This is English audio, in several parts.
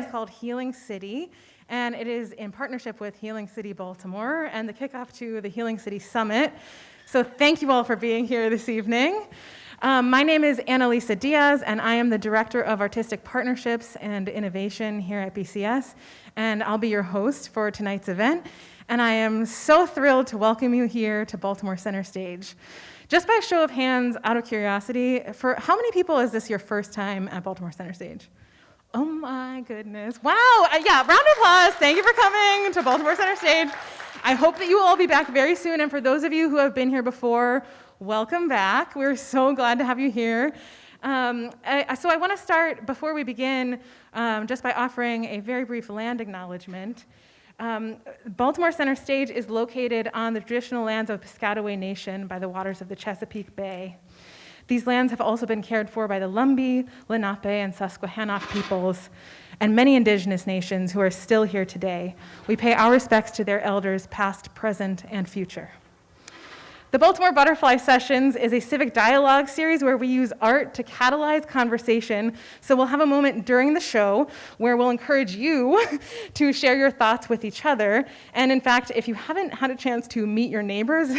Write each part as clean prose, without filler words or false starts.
called Healing City, and it is in partnership with Healing City Baltimore and the kickoff to the Healing City Summit. So thank you all for being here this evening. My name is Annalisa Diaz, and I am the Director of Artistic Partnerships and Innovation here at BCS, and I'll be your host for tonight's event. And I am so thrilled to welcome you here to Baltimore Center Stage. Just by a show of hands, out of curiosity, for how many people is this your first time at Baltimore Center Stage? Oh my goodness. Wow. Yeah, round of applause. Thank you for coming to Baltimore Center Stage. I hope that you will all be back very soon. And for those of you who have been here before, welcome back. We're so glad to have you here. So I want to start, before we begin, just by offering a very brief land acknowledgement. Baltimore Center Stage is located on the traditional lands of Piscataway Nation by the waters of the Chesapeake Bay. These lands have also been cared for by the Lumbee, Lenape, and Susquehannock peoples, and many indigenous nations who are still here today. We pay our respects to their elders, past, present, and future. The Baltimore Butterfly Sessions is a civic dialogue series where we use art to catalyze conversation. So we'll have a moment during the show where we'll encourage you to share your thoughts with each other. And in fact, if you haven't had a chance to meet your neighbors,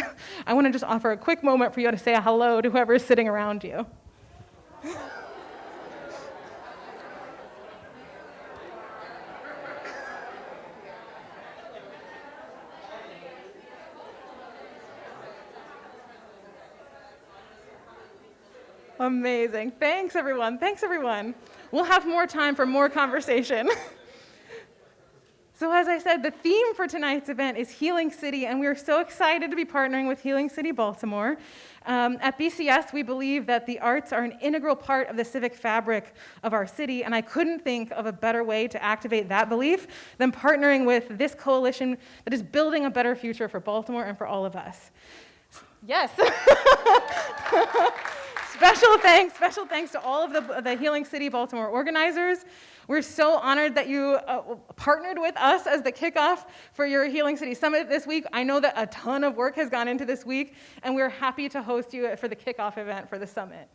I want to just offer a quick moment for you to say a hello to whoever is sitting around you. Amazing. Thanks, everyone. Thanks, everyone. We'll have more time for more conversation. So as I said, the theme for tonight's event is Healing City, and we are so excited to be partnering with Healing City Baltimore. At BCS, we believe that the arts are an integral part of the civic fabric of our city, and I couldn't think of a better way to activate that belief than partnering with this coalition that is building a better future for Baltimore and for all of us. Yes. Special thanks to all of the Healing City Baltimore organizers. We're so honored that you partnered with us as the kickoff for your Healing City Summit this week. I know that a ton of work has gone into this week, and we're happy to host you for the kickoff event for the summit.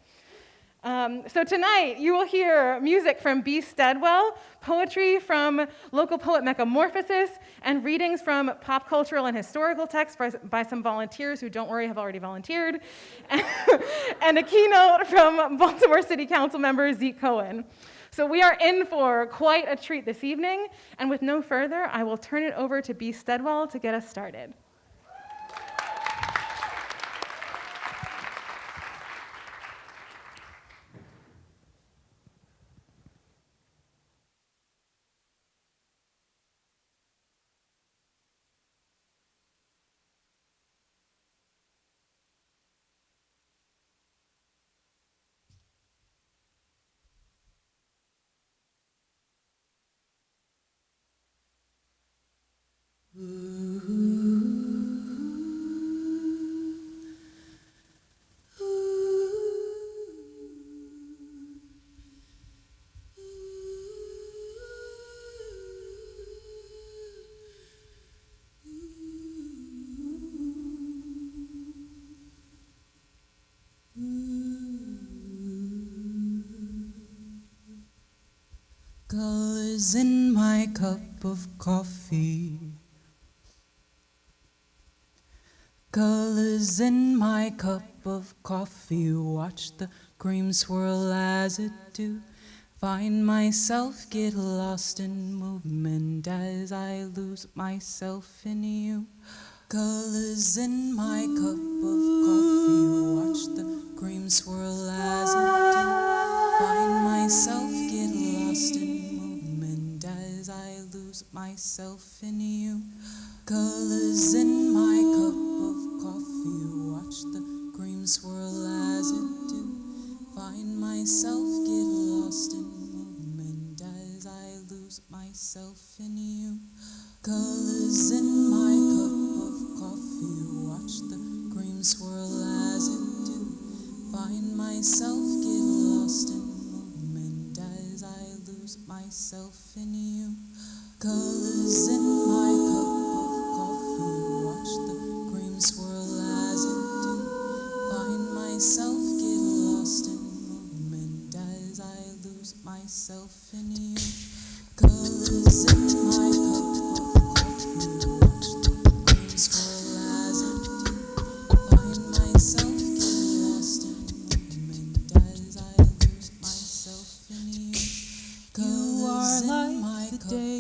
So tonight, you will hear music from B. Steadwell, poetry from local poet Metamorphosis, and readings from pop cultural and historical texts by some volunteers who, don't worry, have already volunteered, and a keynote from Baltimore City Council member Zeke Cohen. So we are in for quite a treat this evening, and with no further, I will turn it over to B. Steadwell to get us started. Colors in my cup of coffee. Colors in my cup of coffee. Watch the cream swirl as it do. Find myself get lost in movement as I lose myself in you. Colors in my cup of coffee. Watch the cream swirl as it do. Find myself get lost in movement as I lose myself in you. Colors in my cup of coffee. Watch the cream swirl as it do. Find myself get lost in movement as I lose myself in you. Colors in my cup of coffee. Watch the cream swirl as it do. Find myself get lost in movement as I lose myself in you. Colors in my cup of coffee. Watch the cream swirl as it do. Find myself get lost in movement as I lose myself in you. Colors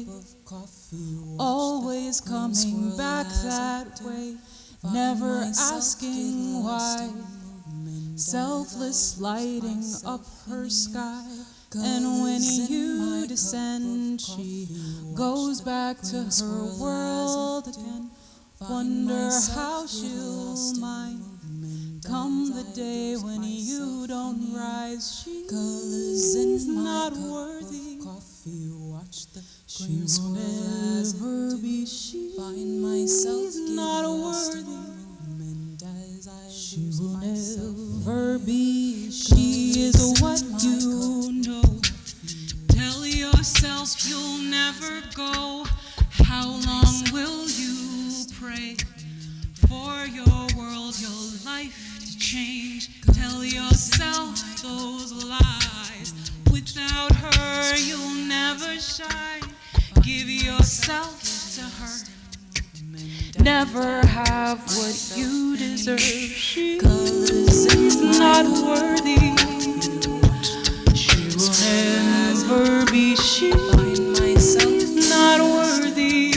way, always coming back that way, never asking why, selfless lighting up her sky. And when you descend, she goes back to her world again. Wonder how she'll mind come the day when you don't rise. She's not worthy. She will never be. She's not worthy. She will never be. She is what you know. Tell yourself you'll never go. How long will you pray for your world, your life to change? Tell yourself those lies. Without her, you'll never shine. Give yourself to her. Never have what you deserve. She's not worthy. She will never be. She's not worthy.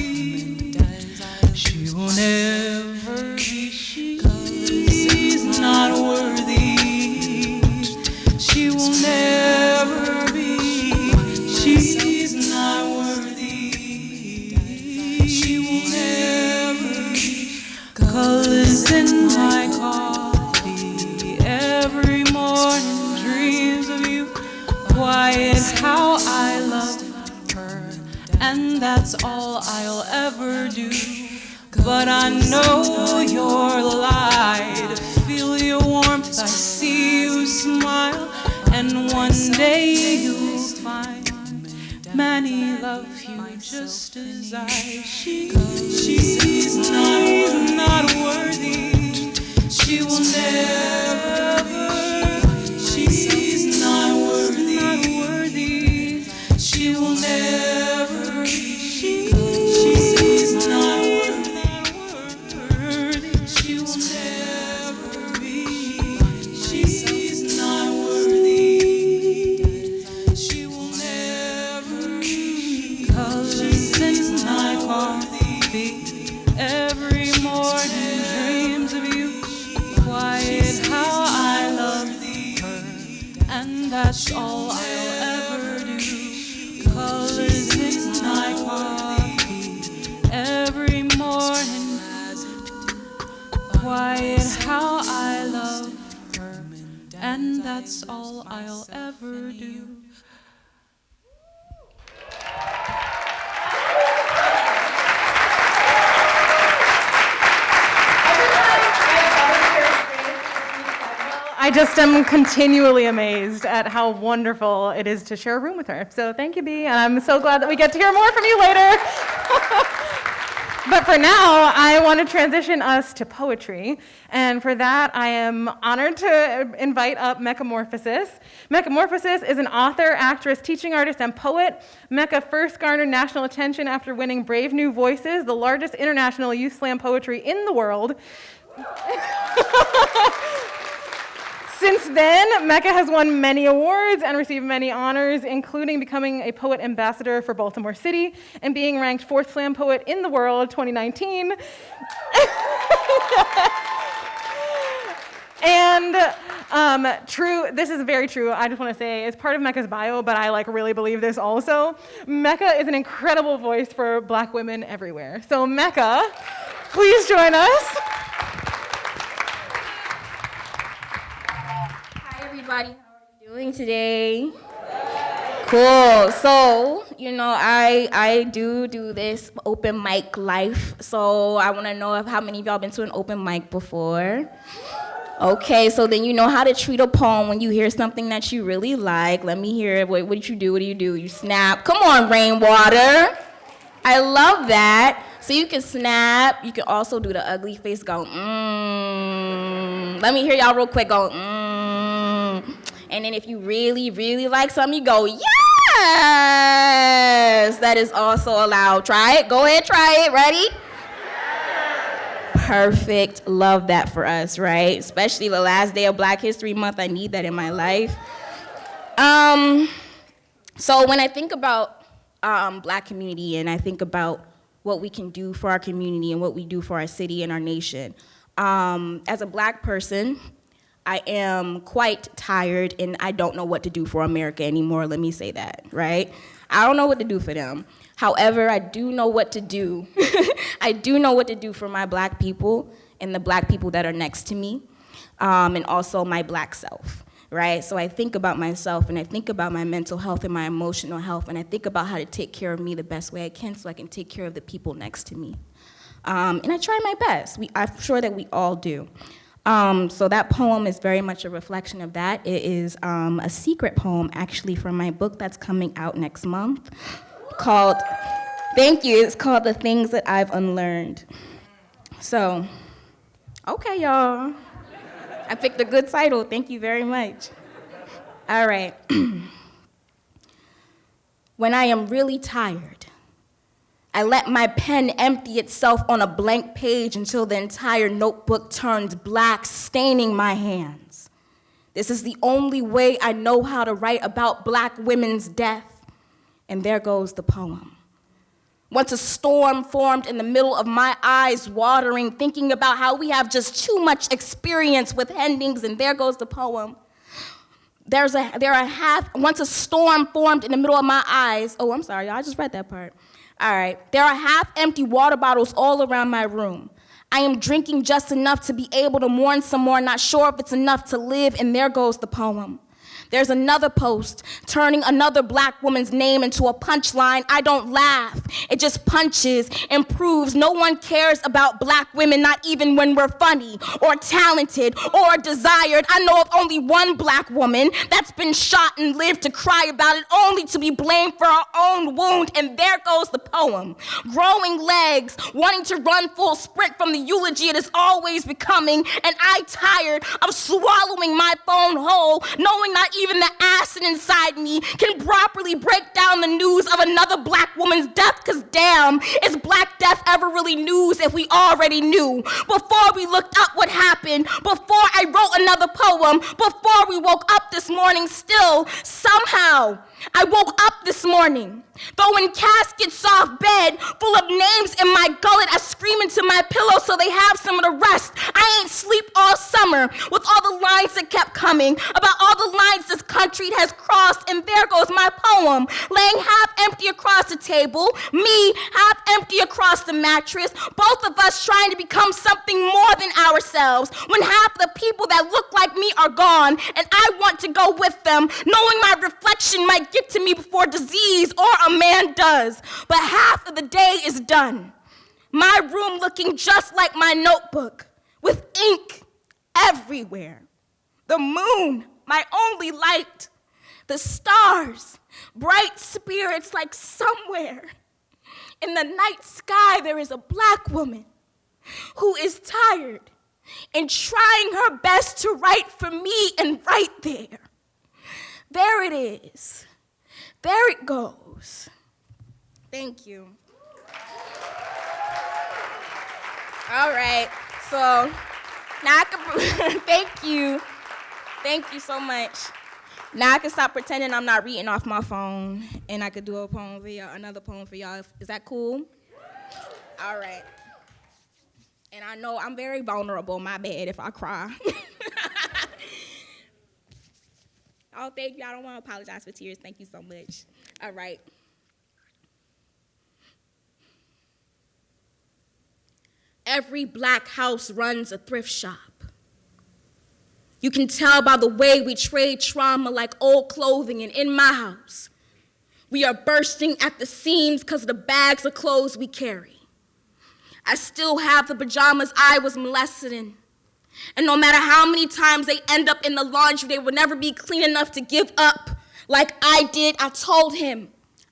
She will never be. She's not worthy. She will never be. She's not worthy. She will never be. Colors in my coffee every morning, dreams of you. Quiet how I love her, and that's all I'll ever do. But I know your light, feel your warmth, I see you smile, and one day you'll find many love you just as I. She's not worthy. She will never be. She's not worthy. She will never be. She's not worthy. She will never be. She's not worthy. She will never be. Colors in my coffee every morning, dreams of you. Quiet how I love her, and that's all I'll ever do. Colors in my coffee every morning. Quiet how I love her, and that's all I'll ever do. I just am continually amazed at how wonderful it is to share a room with her. So thank you, B, and I'm so glad that we get to hear more from you later. But for now, I want to transition us to poetry, and for that, I am honored to invite up Metamorphosis. Metamorphosis is an author, actress, teaching artist, and poet. Mecca first garnered national attention after winning Brave New Voices, the largest international youth slam poetry in the world. Since then, Mecca has won many awards and received many honors, including becoming a poet ambassador for Baltimore City and being ranked 4th slam poet in the world 2019. And this is very true. I just want to say, it's part of Mecca's bio, but I really believe this also. Mecca is an incredible voice for Black women everywhere. So Mecca, please join us. Everybody, how are you doing today? Cool. So, I do this open mic life. So I want to know how many of y'all been to an open mic before. Okay, so then you know how to treat a poem when you hear something that you really like. Let me hear it. What do you do? You snap. Come on, Rainwater. I love that. So you can snap. You can also do the ugly face, go, Let me hear y'all real quick, go, And then if you really, really like something, you go, yes! That is also allowed. Try it. Go ahead, try it. Ready? Perfect. Love that for us, right? Especially the last day of Black History Month. I need that in my life. So when I think about Black community, and I think about what we can do for our community and what we do for our city and our nation. As a Black person, I am quite tired, and I don't know what to do for America anymore, let me say that, right? I don't know what to do for them. However, I do know what to do. I do know what to do for my Black people and the Black people that are next to me, and also my Black self, right? So I think about myself, and I think about my mental health and my emotional health, and I think about how to take care of me the best way I can so I can take care of the people next to me. And I try my best. I'm sure that we all do. So that poem is very much a reflection of that. It is a secret poem, actually, from my book that's coming out next month called, thank you, it's called The Things That I've Unlearned. So, okay, y'all. I picked a good title, thank you very much. All right. When I am really tired, I let my pen empty itself on a blank page until the entire notebook turns black, staining my hands. This is the only way I know how to write about Black women's death. And there goes the poem. Once a storm formed in the middle of my eyes watering, thinking about how we have just too much experience with endings, and there goes the poem. Once a storm formed in the middle of my eyes, oh, I'm sorry, y'all, I just read that part. All right, there are half-empty water bottles all around my room. I am drinking just enough to be able to mourn some more, not sure if it's enough to live, and there goes the poem. There's another post, turning another Black woman's name into a punchline. I don't laugh. It just punches and proves no one cares about Black women, not even when we're funny or talented or desired. I know of only one Black woman that's been shot and lived to cry about it, only to be blamed for her own wound. And there goes the poem. Growing legs, wanting to run full sprint from the eulogy it is always becoming. And I tired of swallowing my phone whole, knowing not even the acid inside me can properly break down the news of another Black woman's death, because damn, is Black death ever really news if we already knew? Before we looked up what happened, before I wrote another poem, before we woke up this morning, still, somehow, I woke up this morning, though in caskets, soft bed, full of names in my gullet, I scream into my pillow so they have some of the rest. I ain't sleep all summer with all the lines that kept coming, about all the lines this country has crossed, and there goes my poem, laying half empty across the table, me half empty across the mattress, both of us trying to become something more than ourselves, when half the people that look like me are gone, and I want to go with them, knowing my reflection might get to me before disease or a man does. But half of the day is done. My room looking just like my notebook, with ink everywhere. The moon, my only light. The stars, bright spirits, like somewhere in the night sky there is a Black woman who is tired and trying her best to write for me, and right there it is. There it goes. Thank you. All right, so now I can, thank you. Thank you so much. Now I can stop pretending I'm not reading off my phone, and I could do a poem for y'all, another poem for y'all. Is that cool? All right. And I know I'm very vulnerable, my bad if I cry. Oh, thank you. I don't want to apologize for tears. Thank you so much. All right. Every Black house runs a thrift shop. You can tell by the way we trade trauma like old clothing, and in my house, we are bursting at the seams because of the bags of clothes we carry. I still have the pajamas I was molested in. And no matter how many times they end up in the laundry, they will never be clean enough to give up like I did. I told him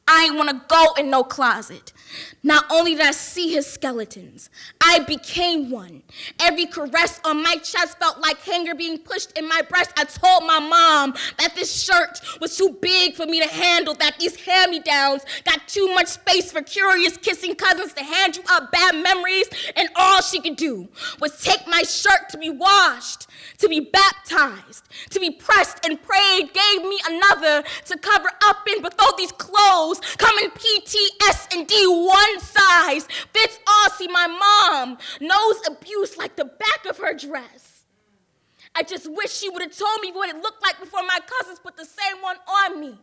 I ain't want to go in no closet. Not only did I see his skeletons, I became one. Every caress on my chest felt like hanger being pushed in my breast. I told my mom that this shirt was too big for me to handle, that these hand-me-downs got too much space for curious kissing cousins to hand you up bad memories, and all she could do was take my shirt to be washed, to be baptized, to be pressed and prayed, gave me another to cover up in. But though these clothes come in PTS and D, one size fits all. See, my mom knows abuse like the back of her dress. I just wish she would have told me what it looked like before my cousins put the same one on me.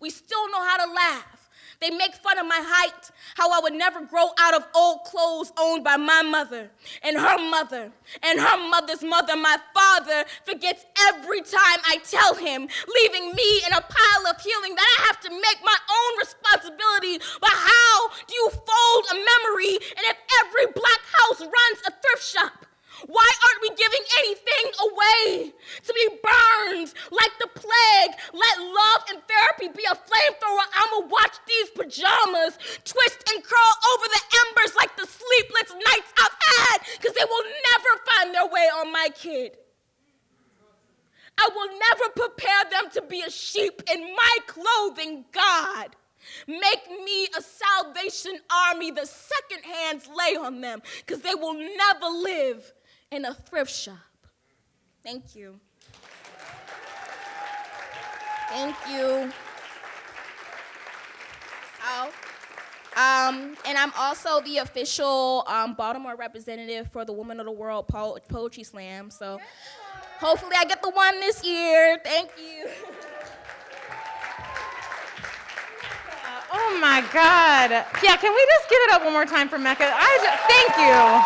We still know how to laugh. They make fun of my height, how I would never grow out of old clothes owned by my mother and her mother and her mother's mother. My father forgets every time I tell him, leaving me in a pile of healing that I have to make my own responsibility. But how do you fold a memory, and if every black house runs a thrift shop? Why aren't we giving anything away to be burned like the plague? Let love and therapy be a flamethrower. I'ma watch these pajamas twist and curl over the embers like the sleepless nights I've had, because they will never find their way on my kid. I will never prepare them to be a sheep in my clothing, God. Make me a Salvation Army, the second hands lay on them, because they will never live in a thrift shop. Thank you. Thank you. And I'm also the official Baltimore representative for the Woman of the World Poetry Slam, so hopefully I get the one this year. Thank you. Oh my God. Yeah, can we just give it up one more time for Mecca? Thank you.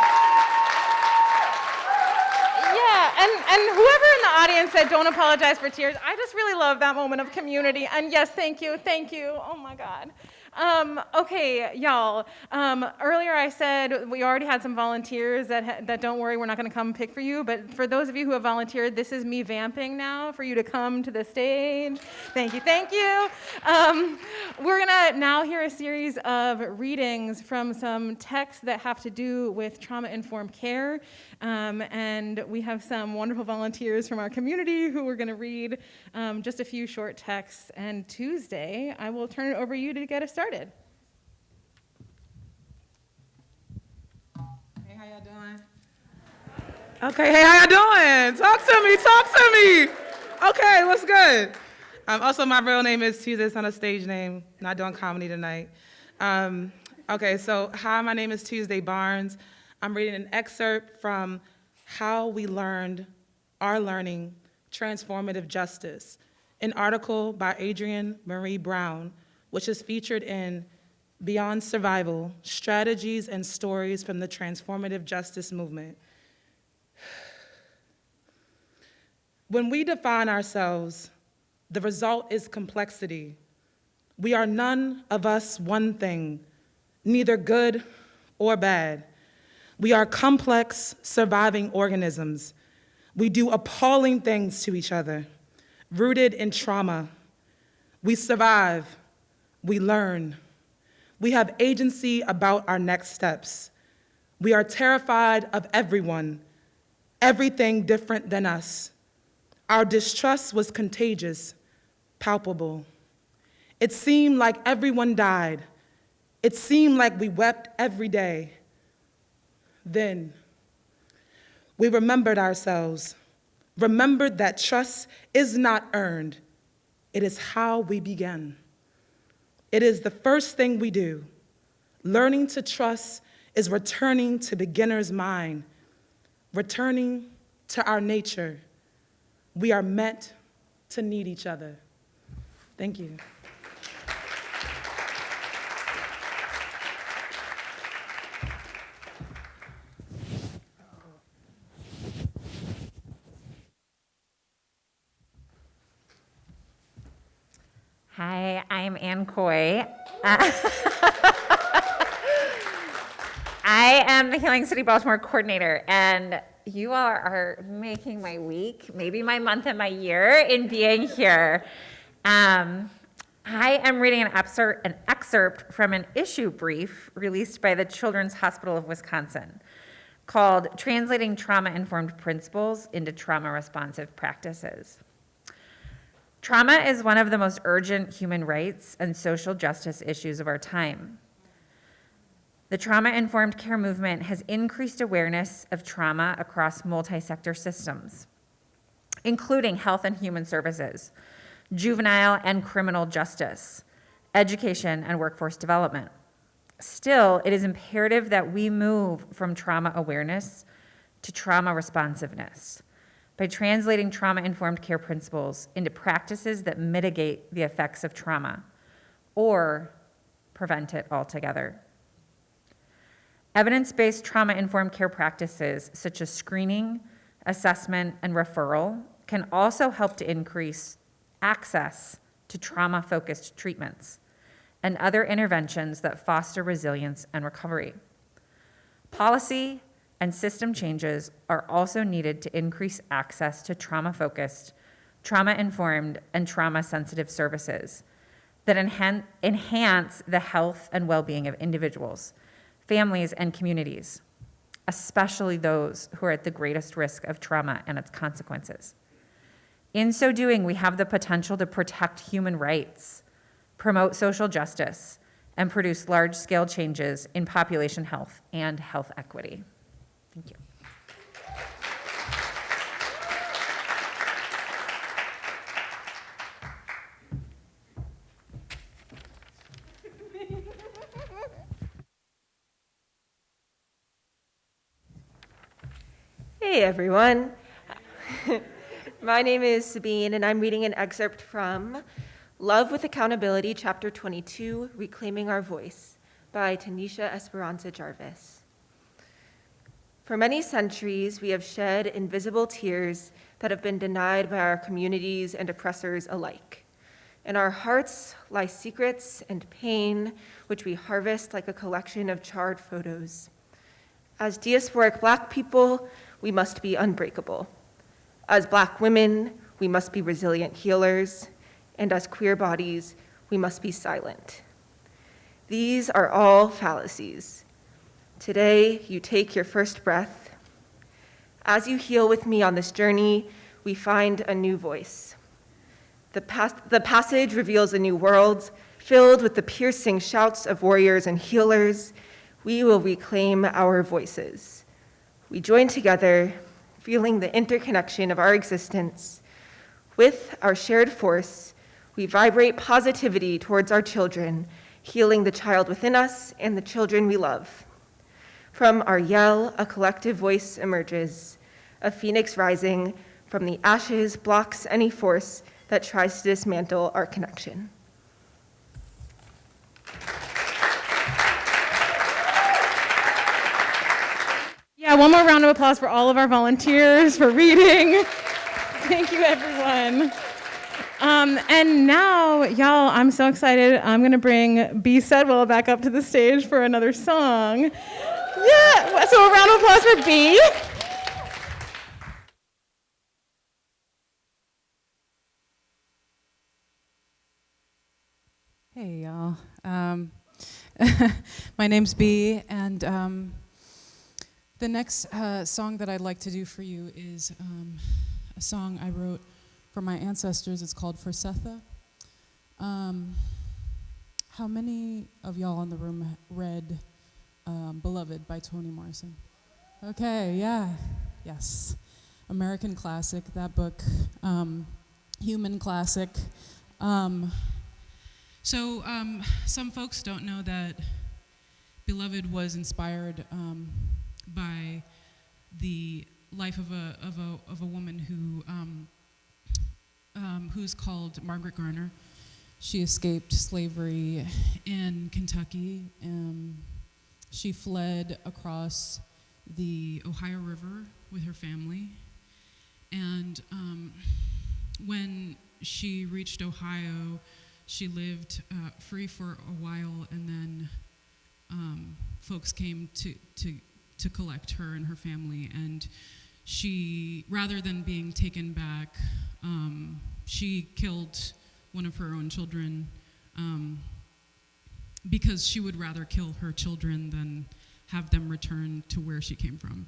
Yeah, and whoever in the audience said don't apologize for tears, I just really love that moment of community. And yes, thank you. Oh my God. Okay, y'all. Earlier I said we already had some volunteers that don't worry, we're not going to come pick for you. But for those of you who have volunteered, this is me vamping now for you to come to the stage. Thank you. We're going to now hear a series of readings from some texts that have to do with trauma-informed care. And we have some wonderful volunteers from our community who are going to read just a few short texts. And Tuesday, I will turn it over to you to get us started. Hey, how y'all doing? Okay, hey, how y'all doing? Talk to me. Okay, what's good? Also, my real name is Tuesday. It's not a stage name. Not doing comedy tonight. Okay, so hi, my name is Tuesday Barnes. I'm reading an excerpt from How We Learned Our Learning, Transformative Justice, an article by Adrienne Marie Brown, which is featured in Beyond Survival, Strategies and Stories from the Transformative Justice Movement. When we define ourselves, the result is complexity. We are none of us one thing, neither good or bad. We are complex, surviving organisms. We do appalling things to each other, rooted in trauma. We survive. We learn. We have agency about our next steps. We are terrified of everyone, everything different than us. Our distrust was contagious, palpable. It seemed like everyone died. It seemed like we wept every day. Then we remembered ourselves, remembered that trust is not earned. It is how we begin. It is the first thing we do. Learning to trust is returning to beginner's mind, returning to our nature. We are meant to need each other. Thank you. Hi, I'm Ann Coy. I am the Healing City Baltimore coordinator, and you all are making my week, maybe my month and my year in being here. I am reading an excerpt from an issue brief released by the Children's Hospital of Wisconsin called Translating Trauma-Informed Principles into Trauma-Responsive Practices. Trauma is one of the most urgent human rights and social justice issues of our time. The trauma-informed care movement has increased awareness of trauma across multi-sector systems, including health and human services, juvenile and criminal justice, education, and workforce development. Still, it is imperative that we move from trauma awareness to trauma responsiveness by translating trauma-informed care principles into practices that mitigate the effects of trauma or prevent it altogether. Evidence-based trauma-informed care practices such as screening, assessment, and referral can also help to increase access to trauma-focused treatments and other interventions that foster resilience and recovery. Policy and system changes are also needed to increase access to trauma-focused, trauma-informed, and trauma-sensitive services that enhance the health and well-being of individuals, families, and communities, especially those who are at the greatest risk of trauma and its consequences. In so doing, we have the potential to protect human rights, promote social justice, and produce large-scale changes in population health and health equity. Thank you. Hey everyone. My name is Sabine, and I'm reading an excerpt from Love with Accountability, Chapter 22, Reclaiming Our Voice, by Tanisha Esperanza Jarvis. For many centuries, we have shed invisible tears that have been denied by our communities and oppressors alike. In our hearts lie secrets and pain, which we harvest like a collection of charred photos. As diasporic Black people, we must be unbreakable. As Black women, we must be resilient healers, and as queer bodies, we must be silent. These are all fallacies. Today, you take your first breath. As you heal with me on this journey, we find a new voice. The passage reveals a new world, filled with the piercing shouts of warriors and healers. We will reclaim our voices. We join together, feeling the interconnection of our existence. With our shared force, we vibrate positivity towards our children, healing the child within us and the children we love. From our yell, a collective voice emerges, a phoenix rising from the ashes blocks any force that tries to dismantle our connection. Yeah, one more round of applause for all of our volunteers for reading. Thank you, everyone. And now, y'all, I'm so excited. I'm going to bring B. Sedwell back up to the stage for another song. Yeah, so a round of applause for B. Hey, y'all. My name's B, and the next song that I'd like to do for you is a song I wrote for my ancestors. It's called Forsetha. How many of y'all in the room read Beloved by Toni Morrison? Okay, yeah, yes. American classic, that book, human classic. So some folks don't know that Beloved was inspired by the life of a woman who's called Margaret Garner. She escaped slavery in Kentucky. She fled across the Ohio River with her family. And when she reached Ohio, she lived free for a while, and then folks came to collect her and her family. And she, rather than being taken back, she killed one of her own children because she would rather kill her children than have them return to where she came from.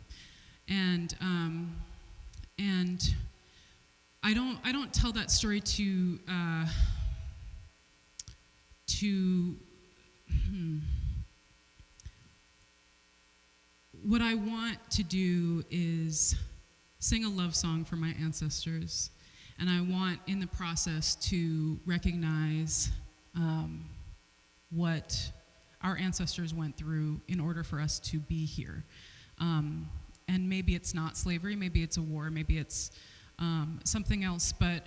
And I don't tell that story what I want to do is sing a love song for my ancestors, and I want in the process to recognize what our ancestors went through in order for us to be here. And maybe it's not slavery, maybe it's a war, maybe it's something else, but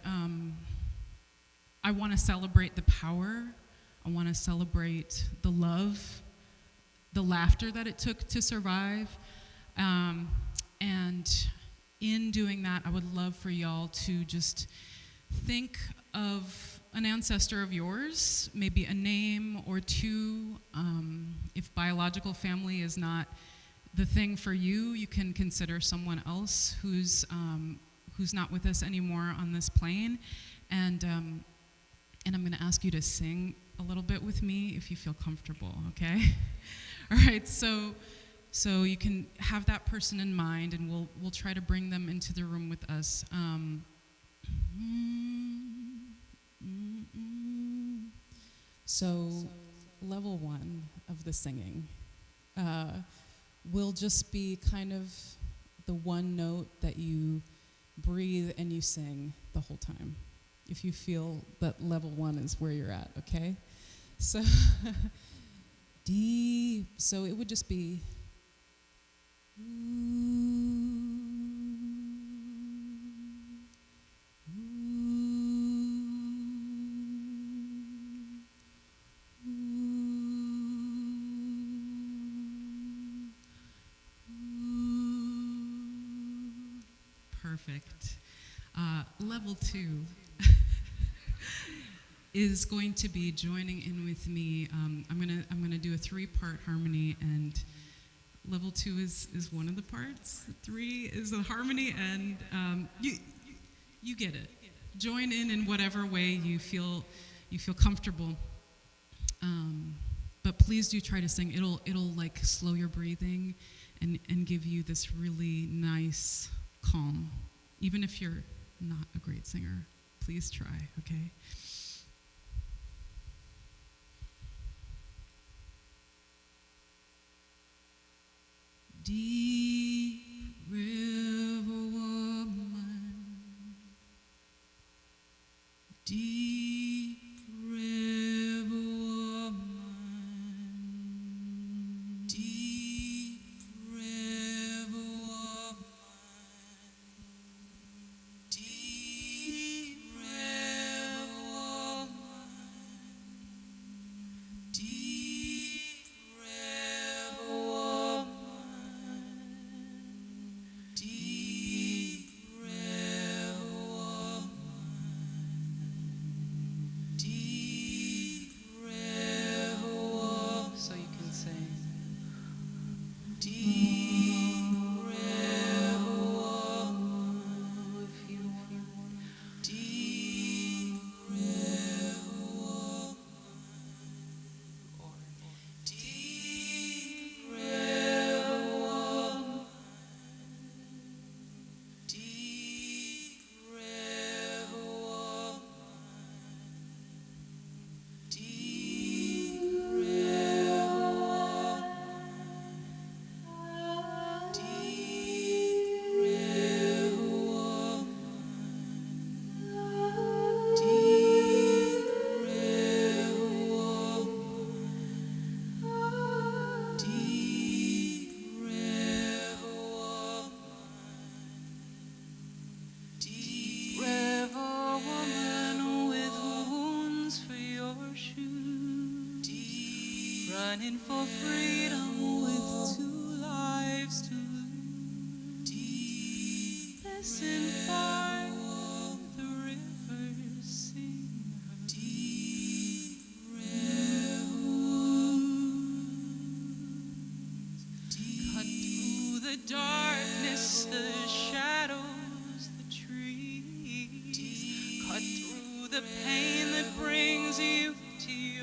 I want to celebrate the power, I want to celebrate the love, the laughter that it took to survive. And in doing that, I would love for y'all to just think of an ancestor of yours, maybe a name or two. If biological family is not the thing for you, you can consider someone else who's not with us anymore on this plane. And I'm going to ask you to sing a little bit with me if you feel comfortable, okay? All right, so you can have that person in mind, and we'll try to bring them into the room with us. So level one of the singing will just be kind of the one note that you breathe and you sing the whole time. If you feel that level one is where you're at, okay? So deep, so it would just be perfect. Level two is going to be joining in with me. I'm gonna do a 3-part harmony, and level two is one of the parts. 3 is the harmony, and you get it. Join in whatever way you feel comfortable. But please do try to sing. It'll like slow your breathing and give you this really nice calm. Even if you're not a great singer, please try, okay? Deep river woman, deep river woman, deep river woman, deep river woman, deep river woman. Deep river woman, deep river woman. So you can sing. Deep river woman, if you want. Deep river woman, or deep river woman. Deep river woman, deep river woman, deep river woman, deep river woman, deep river woman. Deep river woman with wounds for your shoes, running for freedom with 2 lives to lose. Listen for the rivers sing. Deep river wounds, cut through the darkness, the shadows, the trees. Cut through the pain that brings you to your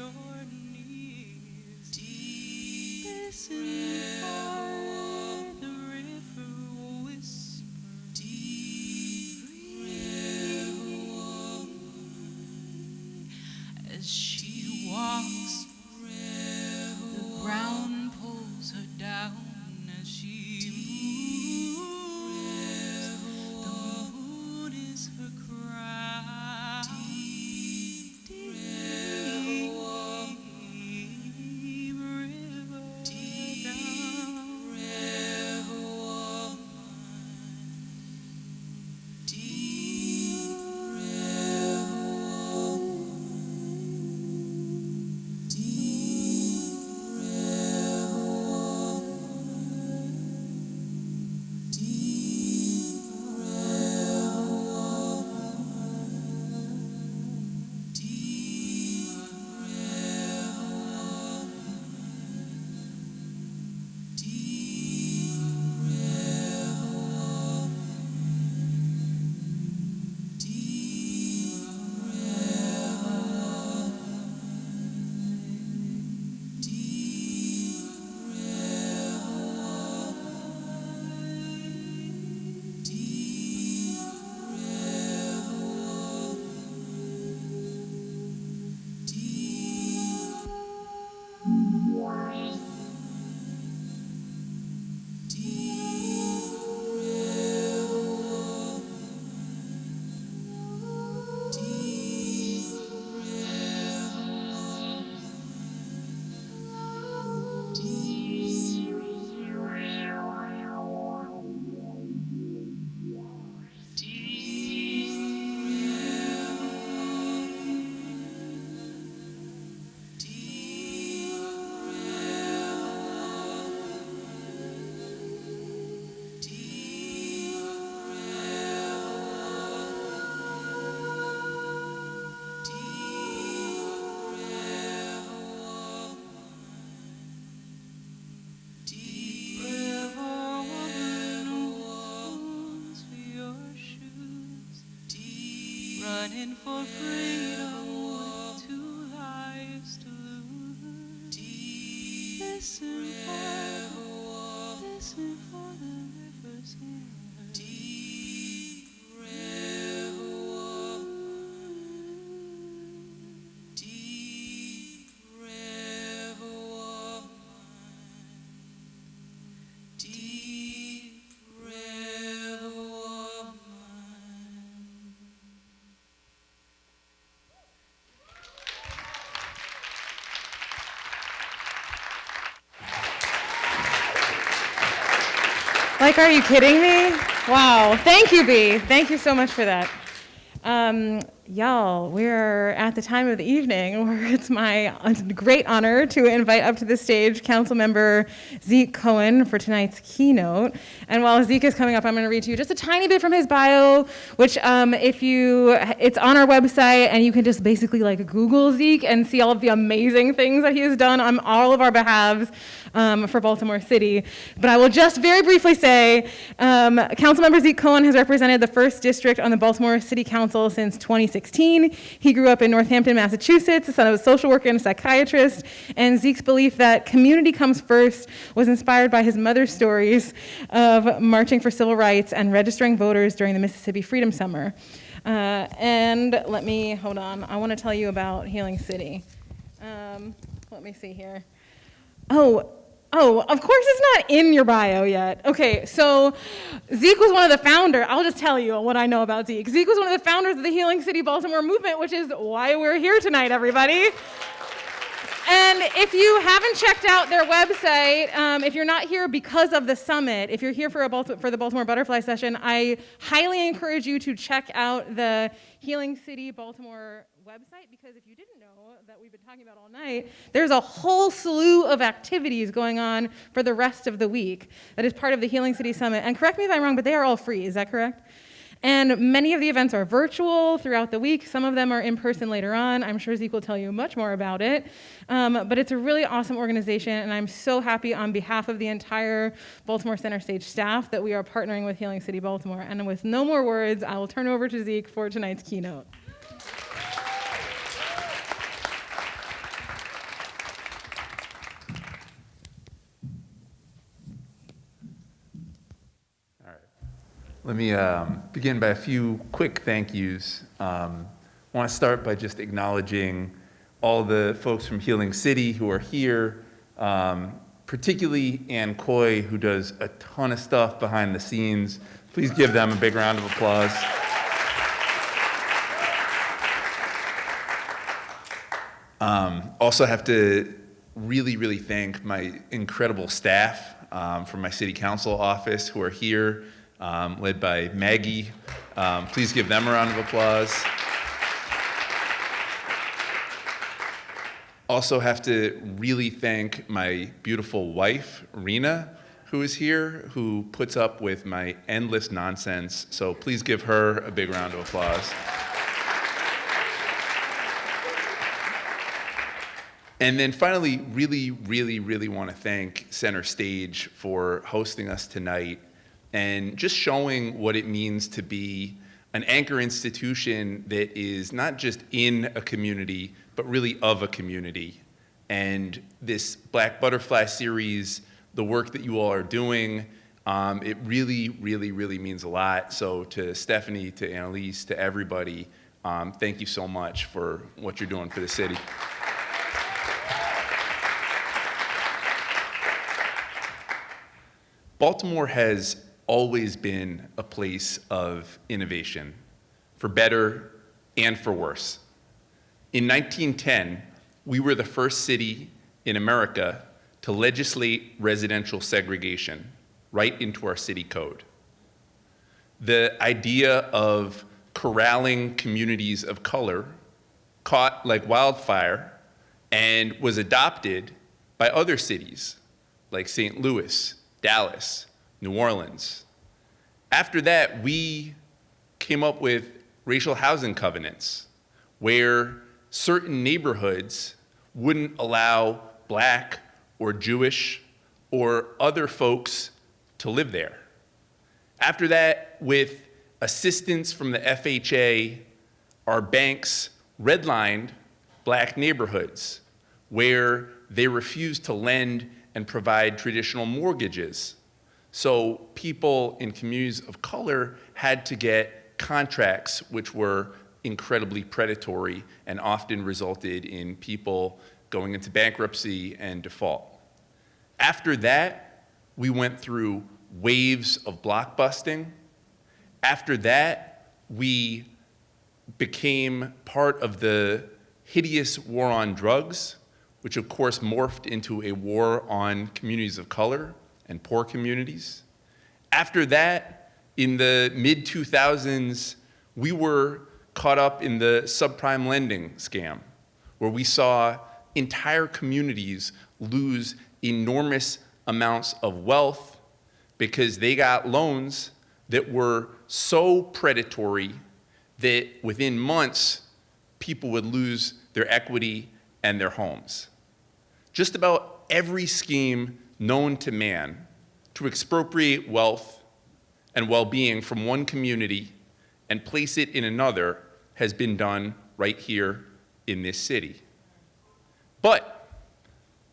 As she walks, the ground pulls her down as she moves. The moon is her crown. Deep, deep river, deep river woman. Deep river woman. Running for freedom with 2 lives to lose. Listen for the rivers in her. Deep river woman. Deep river woman. Deep river woman. Like, are you kidding me? Wow. Thank you, B. Thank you so much for that. Y'all, we're at the time of the evening where it's my great honor to invite up to the stage Councilmember Zeke Cohen for tonight's keynote. And while Zeke is coming up, I'm going to read to you just a tiny bit from his bio, which it's on our website, and you can just basically like Google Zeke and see all of the amazing things that he has done on all of our behalves for Baltimore City. But I will just very briefly say, Councilmember Zeke Cohen has represented the 1st District on the Baltimore City Council since 2016. He grew up in Northampton, Massachusetts, the son of a social worker and a psychiatrist, and Zeke's belief that community comes first was inspired by his mother's stories of marching for civil rights and registering voters during the Mississippi Freedom Summer. And hold on, I want to tell you about Healing City. Let me see here. Oh, of course it's not in your bio yet. Okay, so Zeke was one of the founders. I'll just tell you what I know about Zeke. Zeke was one of the founders of the Healing City Baltimore movement, which is why we're here tonight, everybody. And if you haven't checked out their website, if you're not here because of the summit, if you're here for the Baltimore Butterfly Session, I highly encourage you to check out the Healing City Baltimore website, because if you didn't know that we've been talking about all night, there's a whole slew of activities going on for the rest of the week that is part of the Healing City Summit. And correct me if I'm wrong, but they are all free, is that correct? And many of the events are virtual throughout the week. Some of them are in person later on. I'm sure Zeke will tell you much more about it. But it's a really awesome organization, and I'm so happy on behalf of the entire Baltimore Center Stage staff that we are partnering with Healing City Baltimore. And with no more words, I will turn over to Zeke for tonight's keynote. Let me begin by a few quick thank yous. I want to start by just acknowledging all the folks from Healing City who are here, particularly Ann Coy, who does a ton of stuff behind the scenes. Please give them a big round of applause. Also have to really thank my incredible staff from my city council office who are here, led by Maggie. Please give them a round of applause. Also have to really thank my beautiful wife, Rena, who is here, who puts up with my endless nonsense. So please give her a big round of applause. And then finally, really want to thank Center Stage for hosting us tonight and just showing what it means to be an anchor institution that is not just in a community, but really of a community. And this Black Butterfly series, the work that you all are doing, it really means a lot. So to Stephanie, to Annalise, to everybody, thank you so much for what you're doing for the city. Baltimore has always been a place of innovation, for better and for worse. In 1910, we were the first city in America to legislate residential segregation right into our city code. The idea of corralling communities of color caught like wildfire and was adopted by other cities like St. Louis, Dallas, New Orleans. After that, we came up with racial housing covenants where certain neighborhoods wouldn't allow Black or Jewish or other folks to live there. After that, with assistance from the FHA, our banks redlined Black neighborhoods where they refused to lend and provide traditional mortgages. So people in communities of color had to get contracts which were incredibly predatory and often resulted in people going into bankruptcy and default. After that, we went through waves of block busting. After that, we became part of the hideous war on drugs, which of course morphed into a war on communities of color and poor communities. After that, in the mid-2000s, we were caught up in the subprime lending scam, where we saw entire communities lose enormous amounts of wealth because they got loans that were so predatory that within months, people would lose their equity and their homes. Just about every scheme known to man to expropriate wealth and well-being from one community and place it in another has been done right here in this city. But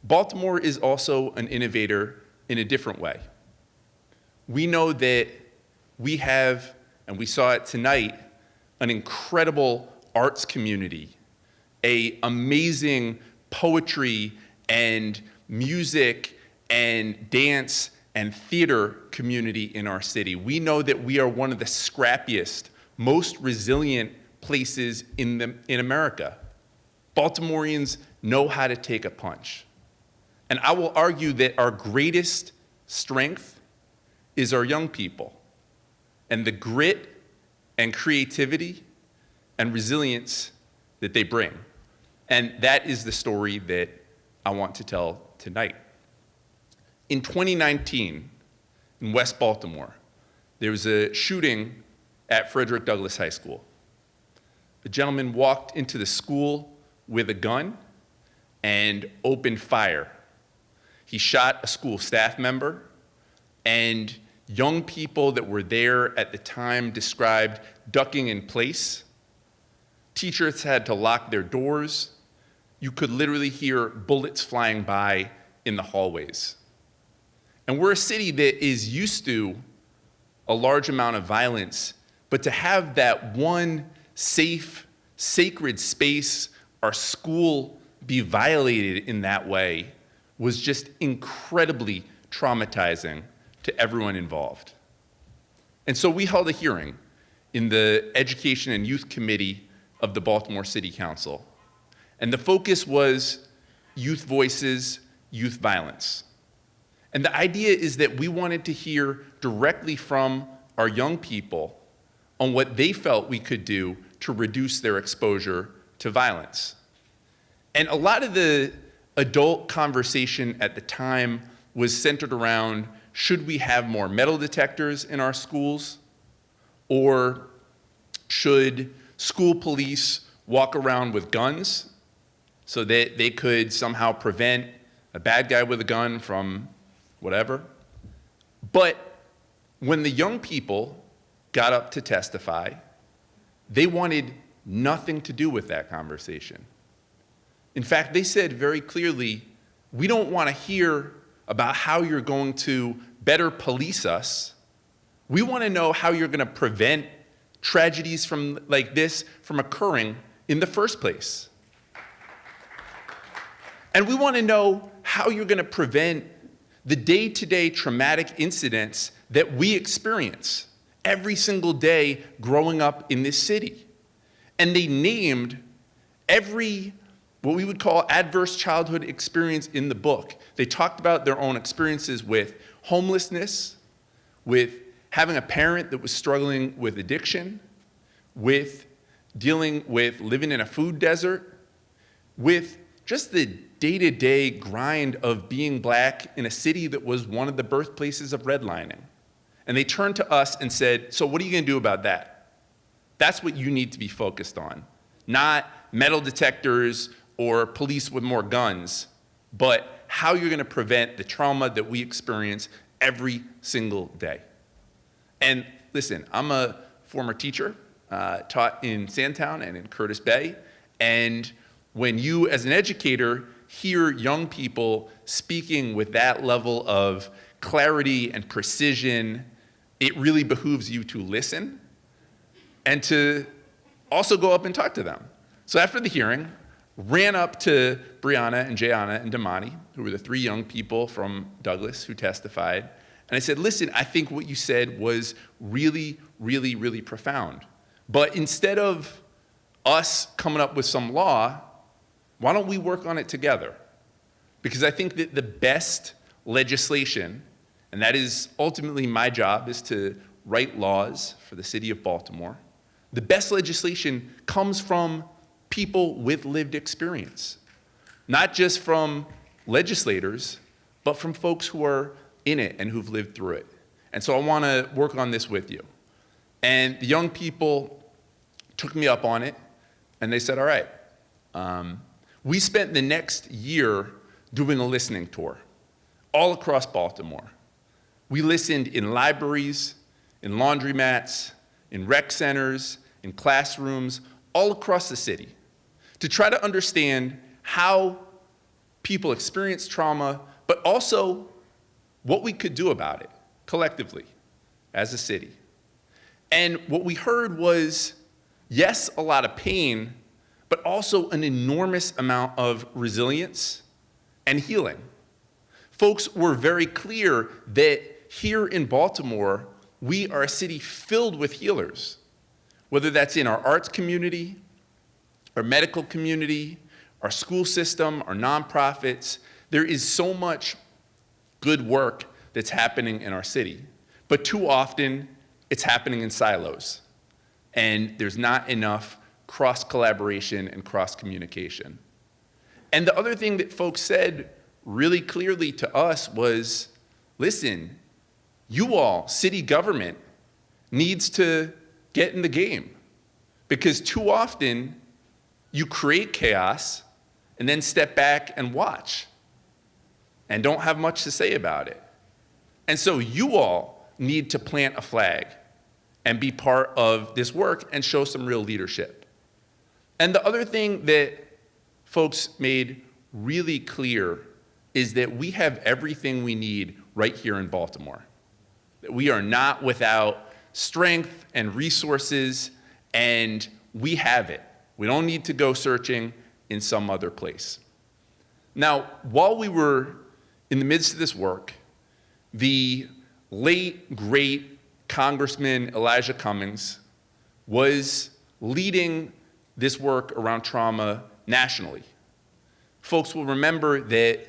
Baltimore is also an innovator in a different way. We know that we have, and we saw it tonight, an incredible arts community, an amazing poetry and music and dance and theater community in our city. We know that we are one of the scrappiest, most resilient places in America. Baltimoreans know how to take a punch. And I will argue that our greatest strength is our young people and the grit and creativity and resilience that they bring. And that is the story that I want to tell tonight. In 2019, in West Baltimore, there was a shooting at Frederick Douglass High School. A gentleman walked into the school with a gun and opened fire. He shot a school staff member, and young people that were there at the time described ducking in place. Teachers had to lock their doors. You could literally hear bullets flying by in the hallways. And we're a city that is used to a large amount of violence, but to have that one safe, sacred space, our school, be violated in that way was just incredibly traumatizing to everyone involved. And so we held a hearing in the Education and Youth Committee of the Baltimore City Council. And the focus was youth voices, youth violence. And the idea is that we wanted to hear directly from our young people on what they felt we could do to reduce their exposure to violence. And a lot of the adult conversation at the time was centered around, should we have more metal detectors in our schools? Or should school police walk around with guns so that they could somehow prevent a bad guy with a gun from whatever? But when the young people got up to testify, they wanted nothing to do with that conversation. In fact, they said very clearly, we don't want to hear about how you're going to better police us. We want to know how you're going to prevent tragedies like this from occurring in the first place. And we want to know how you're going to prevent the day-to-day traumatic incidents that we experience every single day growing up in this city. And they named every what we would call adverse childhood experience in the book. They talked about their own experiences with homelessness, with having a parent that was struggling with addiction, with dealing with living in a food desert, with just the day-to-day grind of being black in a city that was one of the birthplaces of redlining. And they turned to us and said, so what are you going to do about that? That's what you need to be focused on. Not metal detectors or police with more guns, but how you're going to prevent the trauma that we experience every single day. And listen, I'm a former teacher, taught in Sandtown and in Curtis Bay, and when you as an educator hear young people speaking with that level of clarity and precision, it really behooves you to listen and to also go up and talk to them. So after the hearing, ran up to Brianna and Jayana and Damani, who were the three young people from Douglas who testified, and I said, listen, I think what you said was really, really, really profound. But instead of us coming up with some law, why don't we work on it together? Because I think that the best legislation, and that is ultimately my job, is to write laws for the city of Baltimore. The best legislation comes from people with lived experience, not just from legislators, but from folks who are in it and who've lived through it. And so I want to work on this with you. And the young people took me up on it, and they said, all right. We spent the next year doing a listening tour all across Baltimore. We listened in libraries, in laundromats, in rec centers, in classrooms, all across the city, to try to understand how people experience trauma, but also what we could do about it collectively as a city. And what we heard was, yes, a lot of pain, but also an enormous amount of resilience and healing. Folks were very clear that here in Baltimore, we are a city filled with healers, whether that's in our arts community, our medical community, our school system, our nonprofits. There is so much good work that's happening in our city, but too often it's happening in silos, and there's not enough cross-collaboration and cross-communication. And the other thing that folks said really clearly to us was, listen, you all, city government, needs to get in the game, because too often you create chaos and then step back and watch and don't have much to say about it. And so you all need to plant a flag and be part of this work and show some real leadership. And the other thing that folks made really clear is that we have everything we need right here in Baltimore. that we are not without strength and resources, and we have it. We don't need to go searching in some other place. Now, while we were in the midst of this work, the late, great Congressman Elijah Cummings was leading this work around trauma nationally. Folks will remember that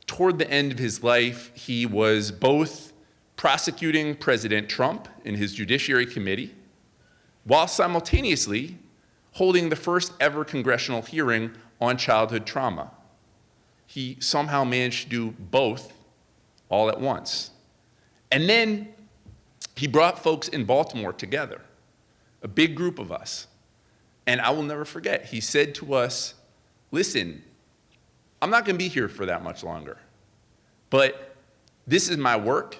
toward the end of his life, he was both prosecuting President Trump in his Judiciary Committee, while simultaneously holding the first ever congressional hearing on childhood trauma. He somehow managed to do both all at once. And then he brought folks in Baltimore together, a big group of us. And I will never forget, he said to us, listen, I'm not going to be here for that much longer, but this is my work,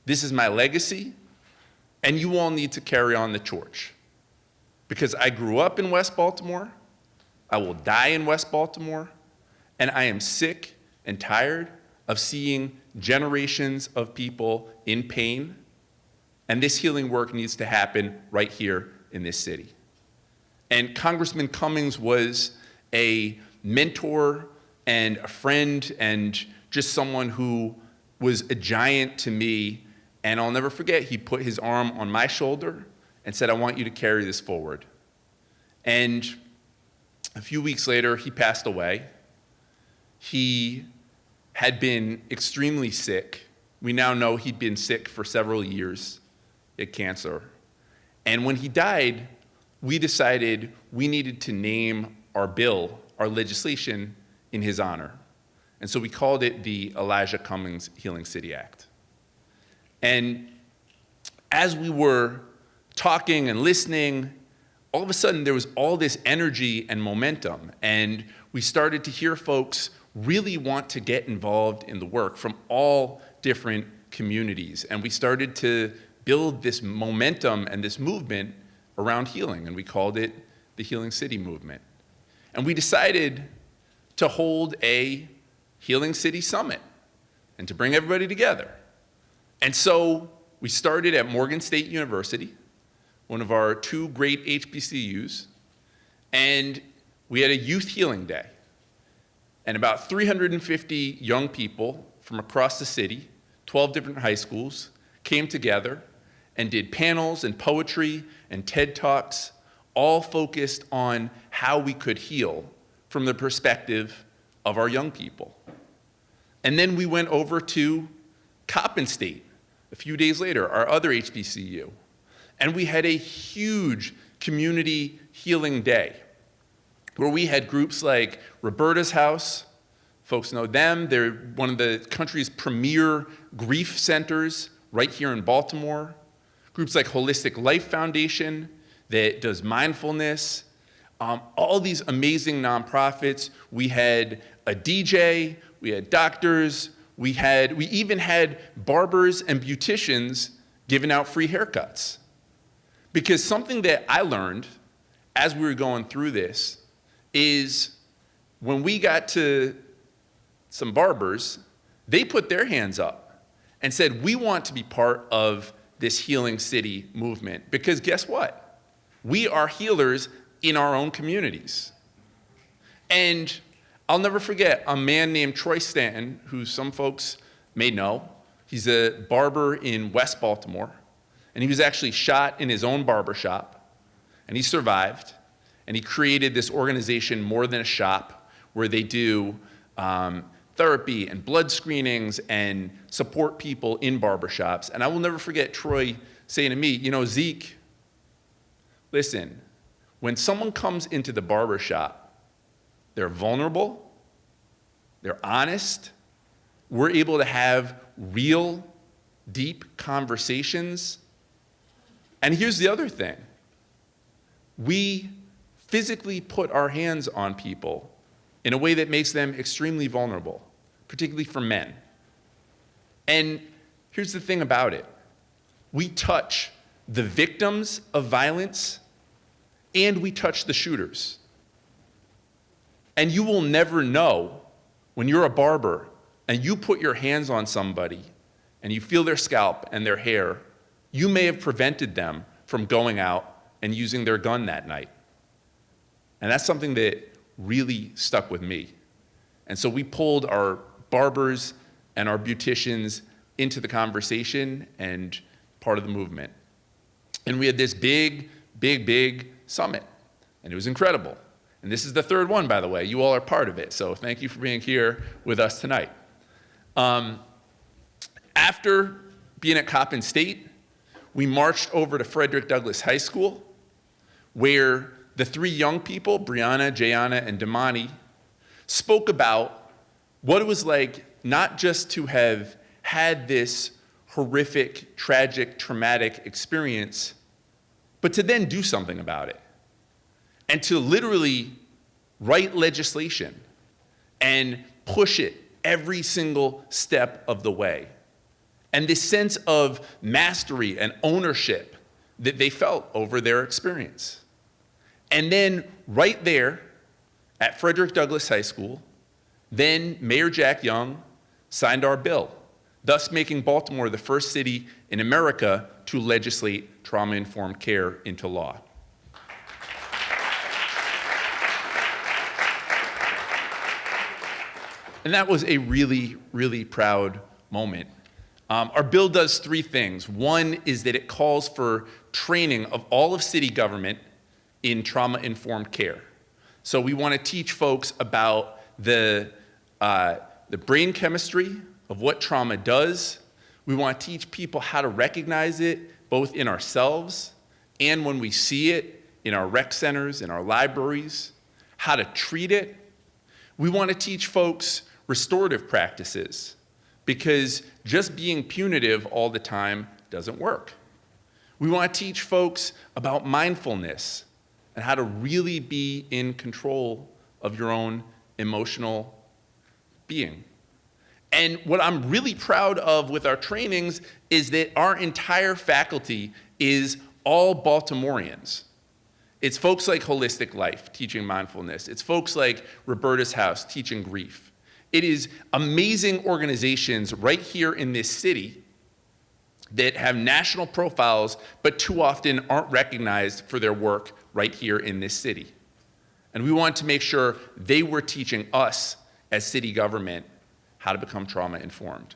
this is my legacy, and you all need to carry on the torch. Because I grew up in West Baltimore, I will die in West Baltimore, and I am sick and tired of seeing generations of people in pain, and this healing work needs to happen right here in this city. And Congressman Cummings was a mentor and a friend and just someone who was a giant to me. And I'll never forget, he put his arm on my shoulder and said, I want you to carry this forward. And a few weeks later, he passed away. He had been extremely sick. We now know he'd been sick for several years, he had cancer. And when he died, we decided we needed to name our bill, our legislation, in his honor. And so we called it the Elijah Cummings Healing City Act. And as we were talking and listening, all of a sudden there was all this energy and momentum, and we started to hear folks really want to get involved in the work from all different communities. And we started to build this momentum and this movement around healing, and we called it the Healing City Movement. And we decided to hold a Healing City Summit and to bring everybody together. And so we started at Morgan State University, one of our two great HBCUs, and we had a youth healing day. And about 350 young people from across the city, 12 different high schools, came together and did panels and poetry and TED Talks, all focused on how we could heal from the perspective of our young people. And then we went over to Coppin State a few days later, our other HBCU, and we had a huge community healing day where we had groups like Roberta's House. Folks know them. They're one of the country's premier grief centers right here in Baltimore. Groups like Holistic Life Foundation that does mindfulness. All these amazing nonprofits. We had a DJ, we had doctors, we even had barbers and beauticians giving out free haircuts. Because something that I learned as we were going through this is when we got to some barbers, they put their hands up and said, we want to be part of this Healing City movement. Because guess what? We are healers in our own communities. And I'll never forget a man named Troy Stanton, who some folks may know. He's a barber in West Baltimore, and he was actually shot in his own barber shop, and he survived, and he created this organization, More Than a Shop, where they do therapy and blood screenings and support people in barbershops. And I will never forget Troy saying to me, you know, Zeke, listen, when someone comes into the barbershop, they're vulnerable, they're honest, we're able to have real, deep conversations. And here's the other thing. We physically put our hands on people in a way that makes them extremely vulnerable, particularly for men. And here's the thing about it. We touch the victims of violence and we touch the shooters. And you will never know when you're a barber and you put your hands on somebody and you feel their scalp and their hair, you may have prevented them from going out and using their gun that night. And that's something that really stuck with me. And so we pulled our barbers and our beauticians into the conversation and part of the movement. And we had this big summit, and it was incredible. And this is the third one, by the way. You all are part of it, so thank you for being here with us tonight. After being at Coppin State, we marched over to Frederick Douglass High School, where the three young people, Brianna, Jayana, and Damani, spoke about what it was like not just to have had this horrific, tragic, traumatic experience, but to then do something about it. And to literally write legislation and push it every single step of the way. And this sense of mastery and ownership that they felt over their experience. And then right there at Frederick Douglass High School, then Mayor Jack Young signed our bill, thus making Baltimore the first city in America to legislate trauma-informed care into law. And that was a really proud moment. Our bill does three things. One is that it calls for training of all of city government in trauma-informed care. So we want to teach folks about the brain chemistry of what trauma does. We want to teach people how to recognize it, both in ourselves and when we see it in our rec centers, in our libraries, how to treat it. We want to teach folks restorative practices, because just being punitive all the time doesn't work. We want to teach folks about mindfulness and how to really be in control of your own emotional being. And what I'm really proud of with our trainings is that our entire faculty is all Baltimoreans. It's folks like Holistic Life teaching mindfulness. It's folks like Roberta's House teaching grief. It is amazing organizations right here in this city that have national profiles, but too often aren't recognized for their work right here in this city. And we want to make sure they were teaching us as city government how to become trauma-informed.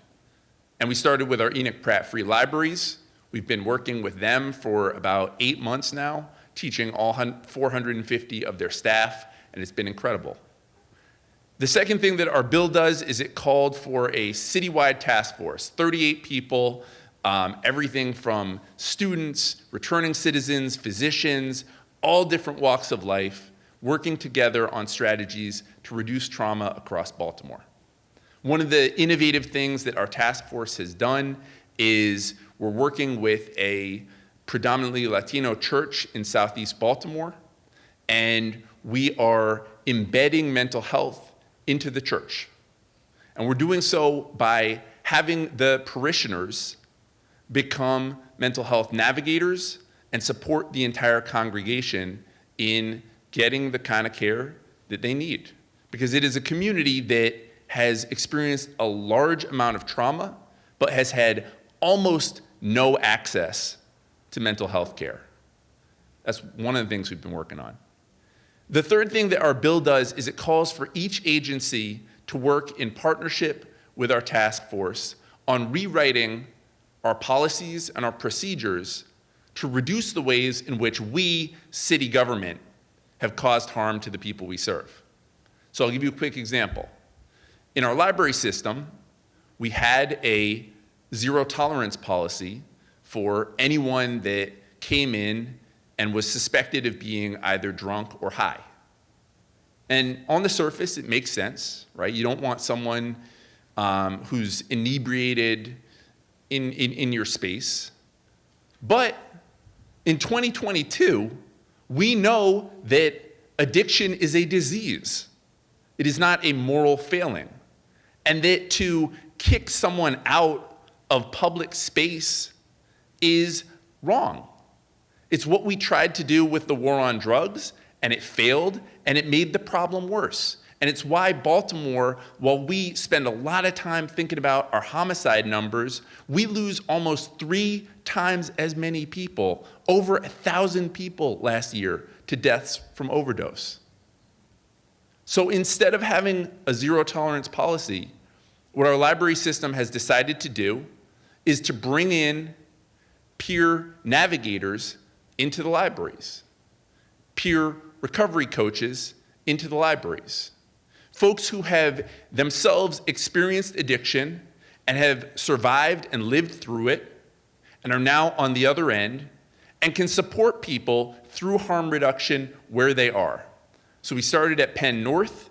And we started with our Enoch Pratt Free Libraries. We've been working with them for about 8 months now, teaching all 450 of their staff, and it's been incredible. The second thing that our bill does is it called for a citywide task force, 38 people, everything from students, returning citizens, physicians, all different walks of life, working together on strategies to reduce trauma across Baltimore. One of the innovative things that our task force has done is we're working with a predominantly Latino church in Southeast Baltimore, and we are embedding mental health into the church. And we're doing so by having the parishioners become mental health navigators and support the entire congregation in getting the kind of care that they need. Because it is a community that has experienced a large amount of trauma, but has had almost no access to mental health care. That's one of the things we've been working on. The third thing that our bill does is it calls for each agency to work in partnership with our task force on rewriting our policies and our procedures to reduce the ways in which we, city government, have caused harm to the people we serve. So I'll give you a quick example. In our library system, we had a zero tolerance policy for anyone that came in and was suspected of being either drunk or high. And on the surface, it makes sense, right? You don't want someone who's inebriated in your space. But in 2022, we know that addiction is a disease. It is not a moral failing. And that to kick someone out of public space is wrong. It's what we tried to do with the war on drugs, and it failed, and it made the problem worse. And it's why Baltimore, while we spend a lot of time thinking about our homicide numbers, we lose almost 3 times as many people, over 1,000 people last year, to deaths from overdose. So instead of having a zero tolerance policy, what our library system has decided to do is to bring in peer navigators into the libraries, peer recovery coaches into the libraries, folks who have themselves experienced addiction and have survived and lived through it and are now on the other end and can support people through harm reduction where they are. So we started at Penn North.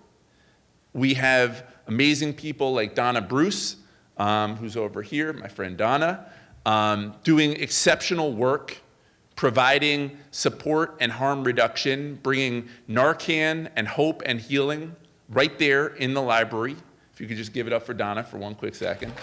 We have amazing people like Donna Bruce, who's over here, my friend Donna, doing exceptional work, providing support and harm reduction, bringing Narcan and hope and healing right there in the library. If you could just give it up for Donna for one quick second.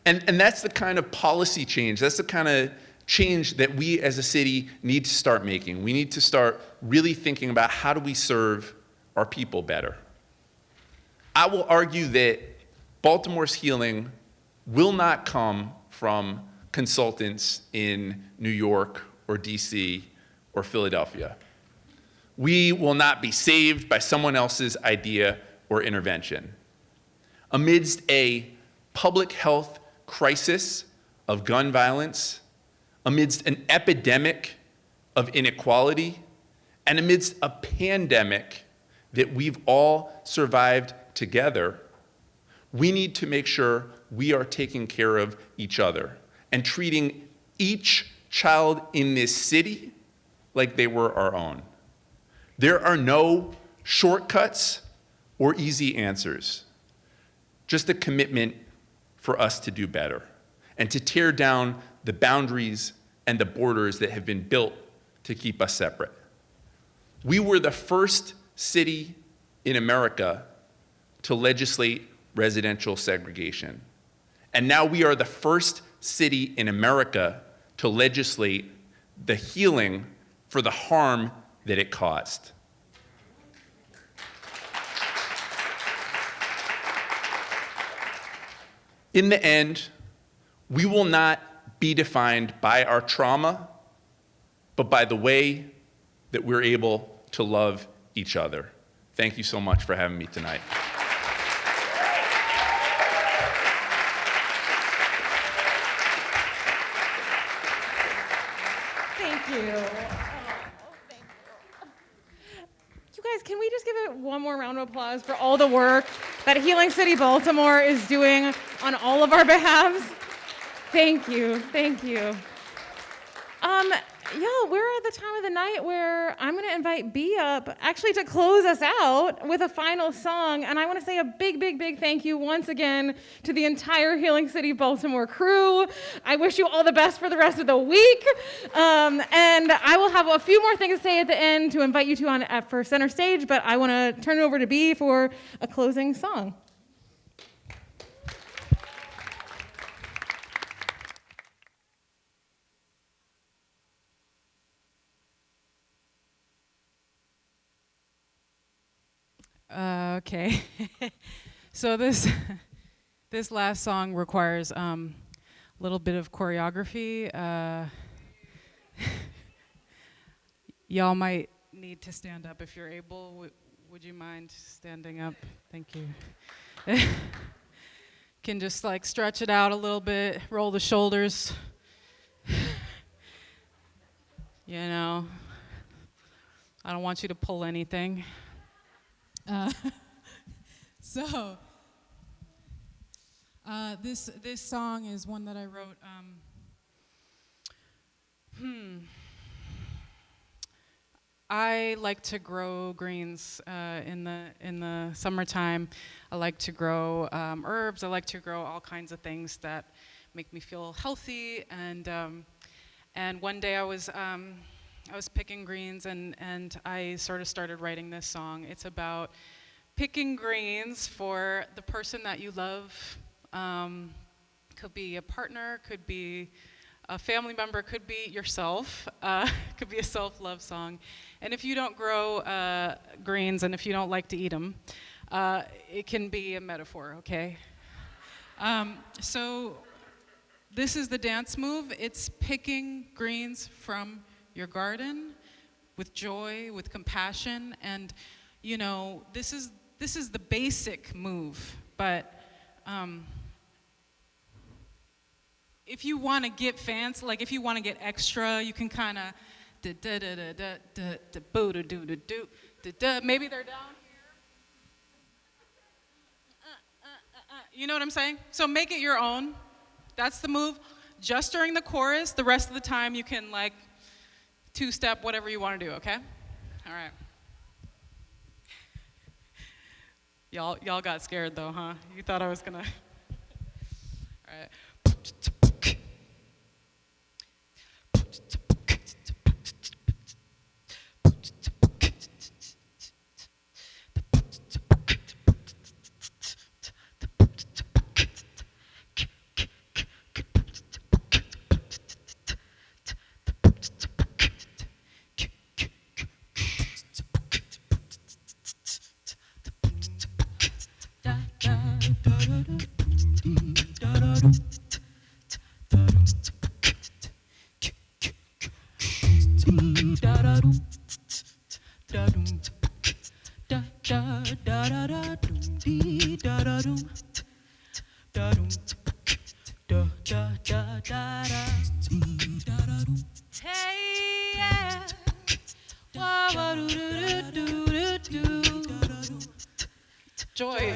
And that's the kind of policy change, that's the kind of change that we as a city need to start making. We need to start really thinking about how do we serve our people better. I will argue that Baltimore's healing will not come from consultants in New York or DC or Philadelphia. We will not be saved by someone else's idea or intervention. Amidst a public health crisis of gun violence, amidst an epidemic of inequality, and amidst a pandemic that we've all survived together, we need to make sure we are taking care of each other and treating each child in this city like they were our own. There are no shortcuts or easy answers, just a commitment for us to do better and to tear down the boundaries and the borders that have been built to keep us separate. We were the first city in America to legislate residential segregation. And now we are the first city in America to legislate the healing for the harm that it caused. In the end, we will not be defined by our trauma, but by the way that we're able to love each other. Thank you so much for having me tonight. Thank you. You guys, can we just give it one more round of applause for all the work that Healing City Baltimore is doing on all of our behalves? Thank you, thank you. Y'all, we're at the time of the night where I'm gonna invite B up actually to close us out with a final song. And I wanna say a big, big, big thank you once again to the entire Healing City Baltimore crew. I wish you all the best for the rest of the week. And I will have a few more things to say at the end to invite you to for center stage, but I wanna turn it over to B for a closing song. Okay. So this last song requires a little bit of choreography. Y'all might need to stand up if you're able. Would you mind standing up? Thank you. Can just like stretch it out a little bit, roll the shoulders. You know, I don't want you to pull anything. So this song is one that I wrote. I like to grow greens in the summertime. I like to grow herbs. I like to grow all kinds of things that make me feel healthy. And one day I was picking greens, and I sort of started writing this song. It's about picking greens for the person that you love. Could be a partner, could be A family member could be yourself, could be a self-love song. And if you don't grow greens and if you don't like to eat them, it can be a metaphor, okay? So this is the dance move. It's picking greens from your garden with joy, with compassion, and you know, this is the basic move, but if you want to get fancy, like if you want to get extra, you can kind of maybe they're down here. You know what I'm saying? So make it your own. That's the move. Just during the chorus, the rest of the time you can like two-step, whatever you want to do, okay? All right. Y'all got scared though, huh? You thought I was gonna. All right.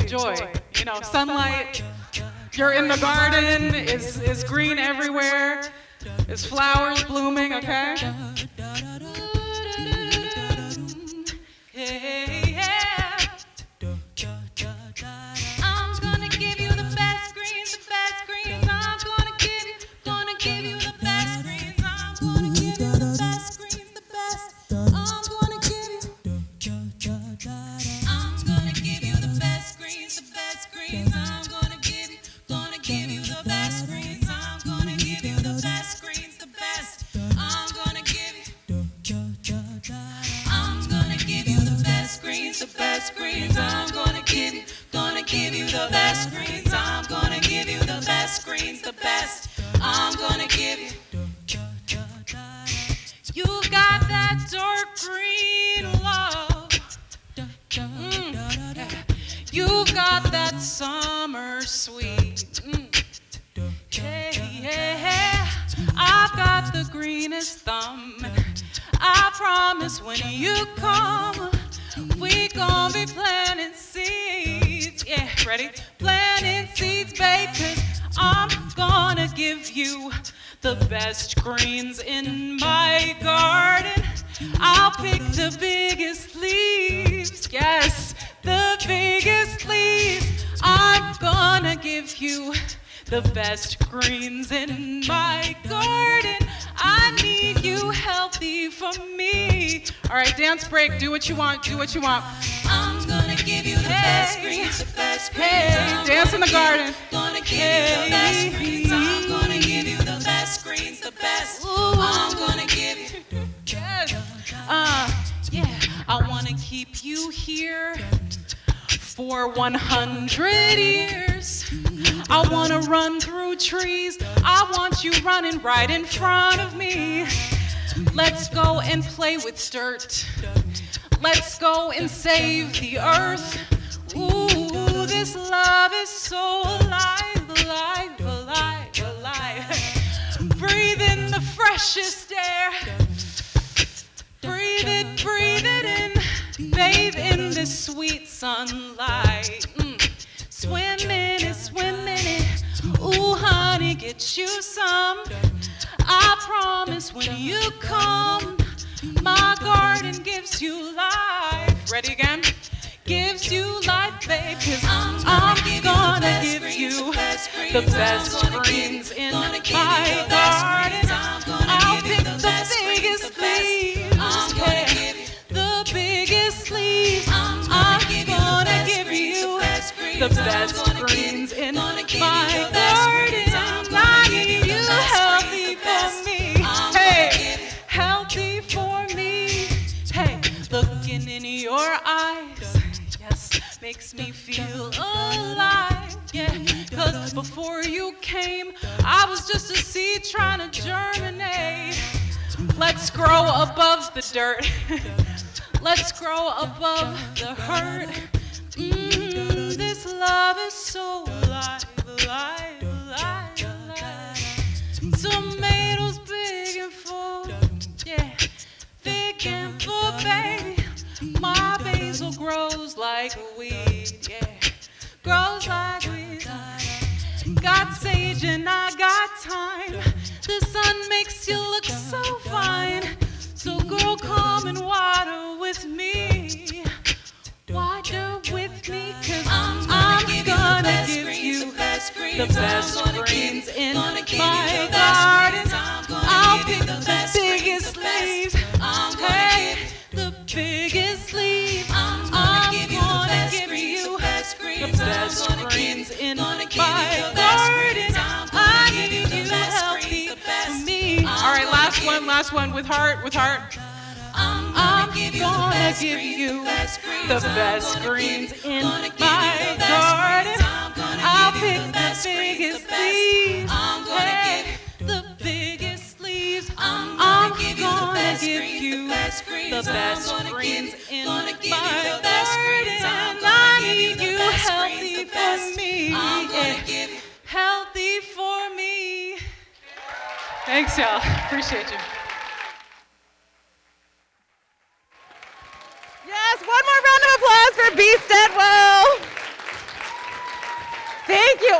Joy, you know, sunlight, you're in the garden, is green everywhere, is flowers blooming, okay? Hey, yeah. I'm gonna give you the best greens, the best greens. I'm gonna give you the best greens. I'm gonna give you the best greens, the best. I'm gonna give you the best greens, the best greens. I'm gonna give you the best greens. I'm gonna give you the best greens, the best. I'm gonna give you the best greens, the best greens. I'm gonna give you the best greens. I'm gonna give you the best greens, the best. I'm gonna give you. You got that dark green love. You got that summer sweet. Yeah. I've got the greenest thumb. I promise when you come, we gon' be planting seeds. Yeah, ready? Planting seeds, babe, 'cause I'm gonna give you the best greens in my garden. I'll pick the biggest leaves, yes, the biggest leaves. I'm gonna give you the best greens in my garden. I need you healthy for me. All right, dance break, do what you want, do what you want. I'm gonna give you the best greens, the best greens. Hey, dance in the garden. Gonna give you the best greens. I'm gonna give you the best greens, the best. I'm gonna give you. Yes. Yeah, I wanna keep you here for 100 years. I wanna run through trees. I want you running right in front of me. Let's go and play with dirt. Let's go and save the earth. Ooh, this love is so alive, alive, alive, alive. Breathe in the freshest air. Breathe it in. Bathe in this sweet sunlight. Swim in it, swim in it. Ooh, honey, get you some. I promise when you come, my garden gives you life. Ready again? Gives you life, babe, 'cause I'm gonna give you the best greens in my garden. I'll pick the biggest leaves, the biggest leaves. I'm gonna give you the best greens in my garden. I need you healthy for alive, yeah. 'Cause before you came, I was just a seed trying to germinate. Let's grow above the dirt. Let's grow above the hurt. This love is so alive, alive, alive, alive. Tomatoes big and full, yeah, thick and full, baby. My basil grows like a weed, yeah, grows like weed. Got sage and I got thyme. The sun makes you look so fine. So girl, come and water with me. Water with me, 'cause I'm gonna give you the best greens in my garden. I'll pick the biggest leaves. Hey, the biggest leaves. I'm gonna give you the best greens in my garden. I need you healthy for me. All right, last one with heart. I'm gonna give you the best greens in my garden. I'll pick the biggest leaves. Hey, the biggest leaves. I'm gonna give you the best greens in my garden. I need you healthy for me. Yeah. Healthy for me. Thanks, y'all. Appreciate you. Yes, one more round of applause for B. Steadwell. Thank you.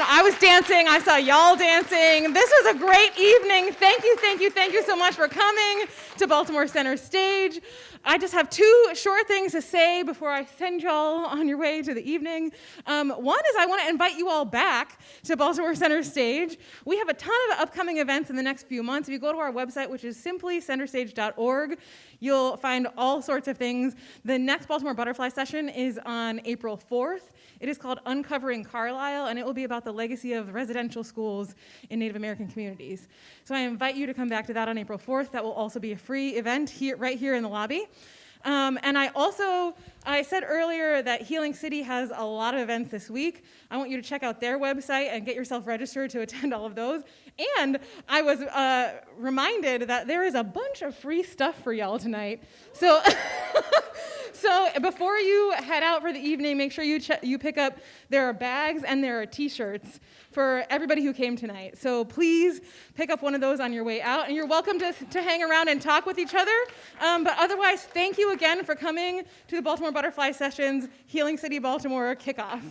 I was dancing. I saw y'all dancing. This was a great evening. Thank you so much for coming to Baltimore Center Stage. I just have two short things to say before I send y'all on your way to the evening. One is I want to invite you all back to Baltimore Center Stage. We have a ton of upcoming events in the next few months. If you go to our website, which is simply centerstage.org, you'll find all sorts of things. The next Baltimore Butterfly Session is on April 4th. It is called Uncovering Carlisle, and it will be about the legacy of residential schools in Native American communities. So I invite you to come back to that on April 4th. That will also be a free event right here in the lobby. And I said earlier that Healing City has a lot of events this week. I want you to check out their website and get yourself registered to attend all of those. And I was reminded that there is a bunch of free stuff for y'all tonight. So, so before you head out for the evening, make sure you pick up, there are bags and there are t-shirts for everybody who came tonight. So please pick up one of those on your way out, and you're welcome to hang around and talk with each other. But otherwise, thank you again for coming to the Baltimore Butterfly Session's Healing City Baltimore kickoff.